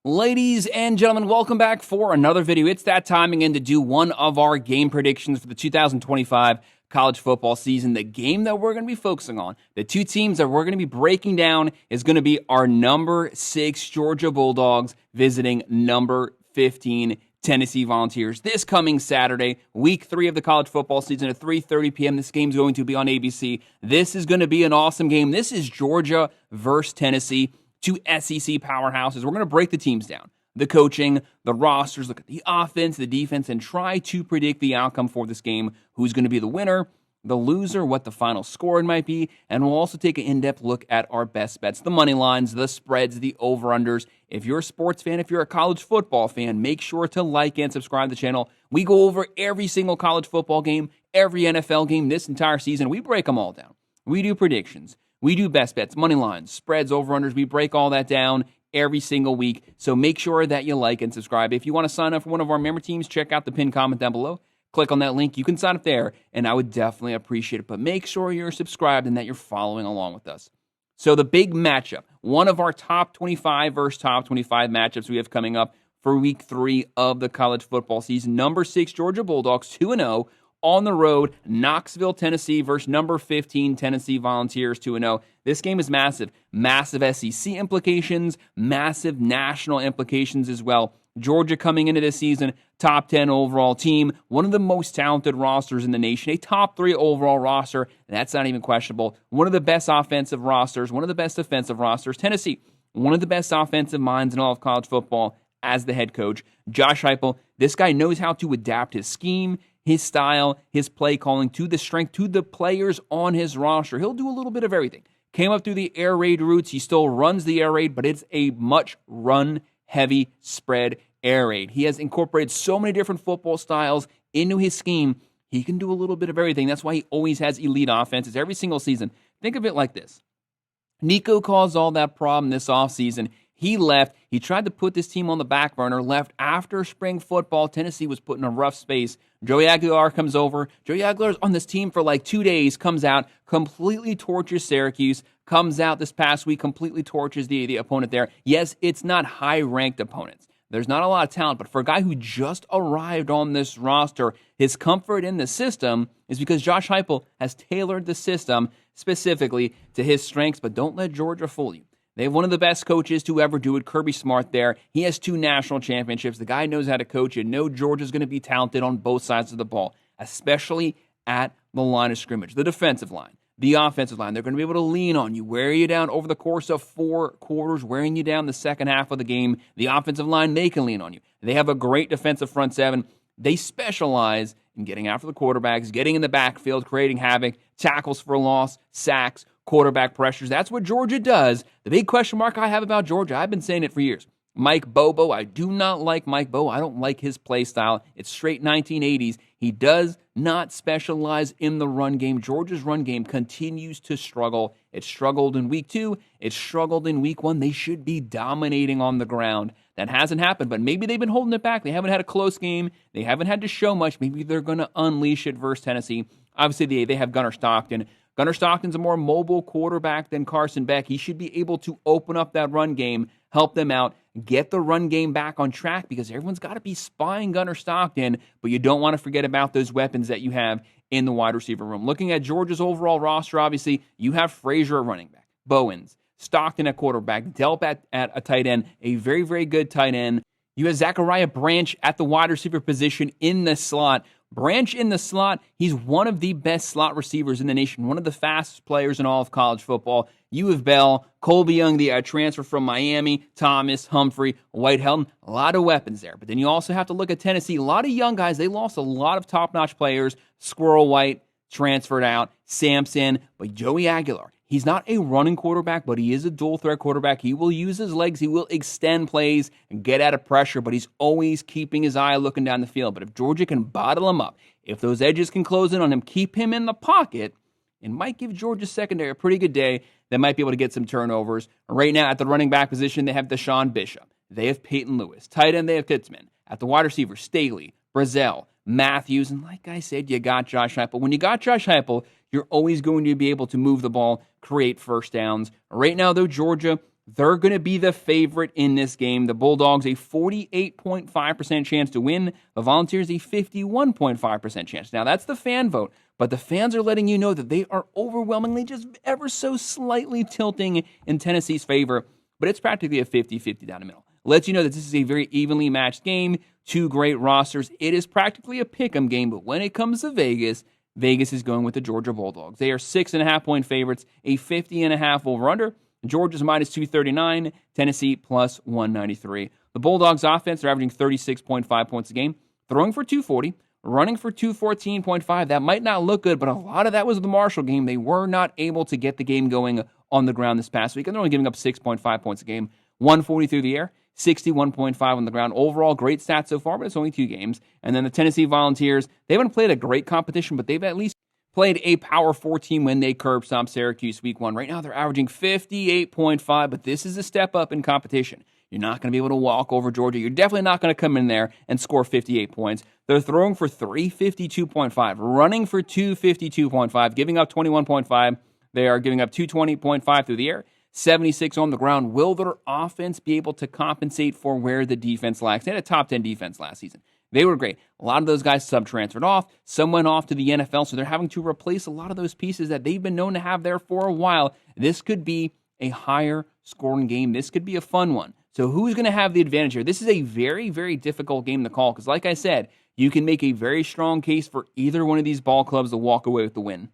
Ladies and gentlemen, welcome back for another video. It's that time again to do one of our game predictions for the 2025 college football season. The game that we're going to be focusing on, the two teams that we're going to be breaking down, is going to be our number 6 Georgia Bulldogs visiting number 15 Tennessee Volunteers this coming Saturday, week 3 of the college football season at 3:30 p.m. This game's going to be on ABC. This is going to be an awesome game. This is Georgia versus Tennessee, two SEC powerhouses. We're going to break the teams down, the coaching, the rosters, look at the offense, the defense, and try to predict the outcome for this game, who's going to be the winner, the loser, what the final score might be, and we'll also take an in-depth look at our best bets, the money lines, the spreads, the over-unders. If you're a sports fan, if you're a college football fan, make sure to like and subscribe to the channel. We go over every single college football game, every NFL game this entire season. We break them all down. We do predictions. We do best bets, money lines, spreads, over-unders. We break all that down every single week. So make sure that you like and subscribe. If you want to sign up for one of our member teams, check out the pinned comment down below. Click on that link. You can sign up there, and I would definitely appreciate it. But make sure you're subscribed and that you're following along with us. So the big matchup, one of our top 25 versus top 25 matchups we have coming up for week 3 of the college football season. Number 6 Georgia Bulldogs, 2-0. On the road, Knoxville, Tennessee versus number 15 Tennessee Volunteers, 2-0. This game is massive. Massive SEC implications, massive national implications as well. Georgia coming into this season, top 10 overall team, one of the most talented rosters in the nation, a top 3 overall roster, and that's not even questionable. One of the best offensive rosters, one of the best defensive rosters. Tennessee, one of the best offensive minds in all of college football as the head coach. Josh Heupel, this guy knows how to adapt his scheme, his style, his play calling to the strength, to the players on his roster. He'll do a little bit of everything. Came up through the air raid routes. He still runs the air raid, but it's a much run-heavy spread air raid. He has incorporated so many different football styles into his scheme. He can do a little bit of everything. That's why he always has elite offenses every single season. Think of it like this. Nico caused all that problem this offseason. He left. He tried to put this team on the back burner, left after spring football. Tennessee was put in a rough space. Joey Aguilar comes over. Joey Aguilar's on this team for like 2 days, comes out, completely tortures Syracuse, comes out this past week, completely tortures the opponent there. Yes, it's not high-ranked opponents. There's not a lot of talent, but for a guy who just arrived on this roster, his comfort in the system is because Josh Heupel has tailored the system specifically to his strengths, but don't let Georgia fool you. They have one of the best coaches to ever do it, Kirby Smart there. He has 2 national championships. The guy knows how to coach. You know Georgia's going to be talented on both sides of the ball, especially at the line of scrimmage, the defensive line, the offensive line. They're going to be able to lean on you, wear you down over the course of 4 quarters, wearing you down the second half of the game. The offensive line, they can lean on you. They have a great defensive front 7. They specialize in getting after the quarterbacks, getting in the backfield, creating havoc, tackles for loss, sacks, quarterback pressures. That's what Georgia does. The big question mark I have about Georgia, I've been saying it for years. Mike Bobo, I do not like Mike Bobo. I don't like his play style. It's straight 1980s. He does not specialize in the run game. Georgia's run game continues to struggle. It struggled in week 2. It struggled in week 1. They should be dominating on the ground. That hasn't happened, but maybe they've been holding it back. They haven't had a close game. They haven't had to show much. Maybe they're going to unleash it versus Tennessee. Obviously, they have Gunnar Stockton. Gunnar Stockton's a more mobile quarterback than Carson Beck. He should be able to open up that run game, help them out, get the run game back on track because everyone's got to be spying Gunnar Stockton, but you don't want to forget about those weapons that you have in the wide receiver room. Looking at Georgia's overall roster, obviously, you have Frazier at running back, Bowens, Stockton at quarterback, Delp at a tight end, a very, very good tight end. You have Zachariah Branch at the wide receiver position in the slot. Branch in the slot, he's one of the best slot receivers in the nation, one of the fastest players in all of college football. You have Bell, Colby Young, the transfer from Miami, Thomas, Humphrey, Whitehelton, a lot of weapons there. But then you also have to look at Tennessee. A lot of young guys. They lost a lot of top-notch players. Squirrel White transferred out, Sampson, but Joey Aguilar. He's not a running quarterback, but he is a dual-threat quarterback. He will use his legs. He will extend plays and get out of pressure, but he's always keeping his eye looking down the field. But if Georgia can bottle him up, if those edges can close in on him, keep him in the pocket, it might give Georgia's secondary a pretty good day. They might be able to get some turnovers. Right now, at the running back position, they have Deshaun Bishop. They have Peyton Lewis. Tight end, they have Pitzman. At the wide receiver, Staley, Brazel, Matthews, and like I said, you got Josh Heupel. When you got Josh Heupel, you're always going to be able to move the ball, create first downs. Right now, though, Georgia, they're going to be the favorite in this game. The Bulldogs, a 48.5% chance to win. The Volunteers, a 51.5% chance. Now, that's the fan vote, but the fans are letting you know that they are overwhelmingly just ever so slightly tilting in Tennessee's favor, but it's practically a 50-50 down the middle. Lets you know that this is a very evenly matched game, two great rosters. It is practically a pick'em game, but when it comes to Vegas, Vegas is going with the Georgia Bulldogs. They are 6.5-point favorites, a 50.5 over-under. Georgia's minus 239, Tennessee plus 193. The Bulldogs offense, they're averaging 36.5 points a game, throwing for 240, running for 214.5. That might not look good, but a lot of that was the Marshall game. They were not able to get the game going on the ground this past week, and they're only giving up 6.5 points a game, 140 through the air, 61.5 on the ground. Overall, great stats so far, but it's only 2 games. And then the Tennessee Volunteers, they haven't played a great competition, but they've at least played a Power 4 team when they curb stomped Syracuse week 1. Right now, they're averaging 58.5, but this is a step up in competition. You're not going to be able to walk over Georgia. You're definitely not going to come in there and score 58 points. They're throwing for 352.5, running for 252.5, giving up 21.5. They are giving up 220.5 through the air, 76 on the ground. Will their offense be able to compensate for where the defense lacks? They had a top 10 defense last season. They were great. A lot of those guys sub-transferred off. Some went off to the NFL, so they're having to replace a lot of those pieces that they've been known to have there for a while. This could be a higher scoring game. This could be a fun one. So who's going to have the advantage here? This is a very, very difficult game to call because, like I said, you can make a very strong case for either one of these ball clubs to walk away with the win.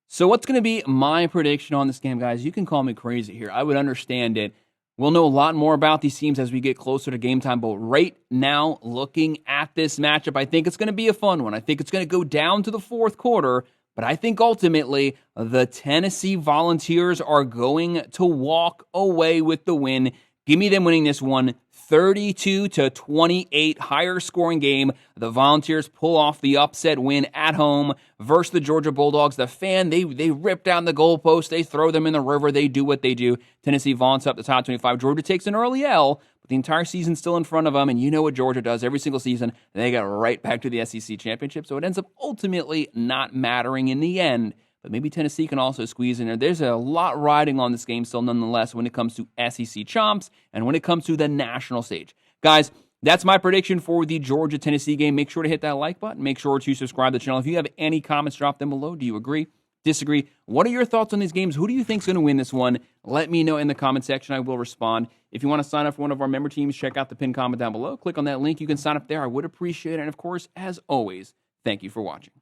So what's going to be my prediction on this game, guys? You can call me crazy here. I would understand it. We'll know a lot more about these teams as we get closer to game time, but right now, looking at this matchup, I think it's going to be a fun one. I think it's going to go down to the fourth quarter, but I think ultimately the Tennessee Volunteers are going to walk away with the win. Give me them winning this one 32-28, higher scoring game. The Volunteers pull off the upset win at home versus the Georgia Bulldogs. The fan, they rip down the goalpost. They throw them in the river. They do what they do. Tennessee vaunts up the top 25. Georgia takes an early L, but the entire season's still in front of them. And you know what Georgia does every single season. They get right back to the SEC championship. So it ends up ultimately not mattering in the end. But maybe Tennessee can also squeeze in there. There's a lot riding on this game still nonetheless when it comes to SEC chomps and when it comes to the national stage. Guys, that's my prediction for the Georgia-Tennessee game. Make sure to hit that like button. Make sure to subscribe to the channel. If you have any comments, drop them below. Do you agree? Disagree? What are your thoughts on these games? Who do you think is going to win this one? Let me know in the comment section. I will respond. If you want to sign up for one of our member teams, check out the pinned comment down below. Click on that link. You can sign up there. I would appreciate it. And of course, as always, thank you for watching.